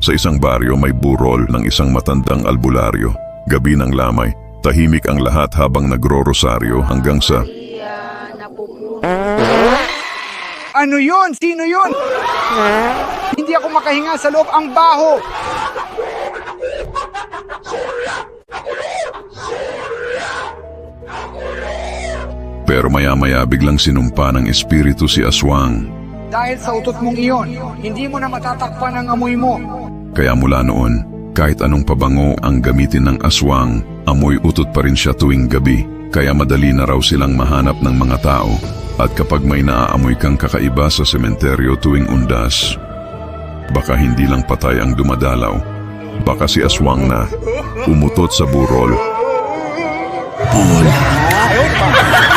Sa isang baryo may burol ng isang matandang albularyo. Gabi ng lamay, tahimik ang lahat habang nagro-rosaryo hanggang sa... Ano yun? Sino yun? Hindi ako makahinga sa loob, ang baho! Pero maya-maya biglang sinumpa ng espiritu si Aswang. Dahil sa utot mong iyon, hindi mo na matatakpan ang amoy mo. Kaya mula noon, kahit anong pabango ang gamitin ng aswang, amoy utot pa rin siya tuwing gabi. Kaya madali na raw silang mahanap ng mga tao. At kapag may naaamoy kang kakaiba sa sementeryo tuwing undas, baka hindi lang patay ang dumadalaw. Baka si aswang na umutot sa burol. Bola.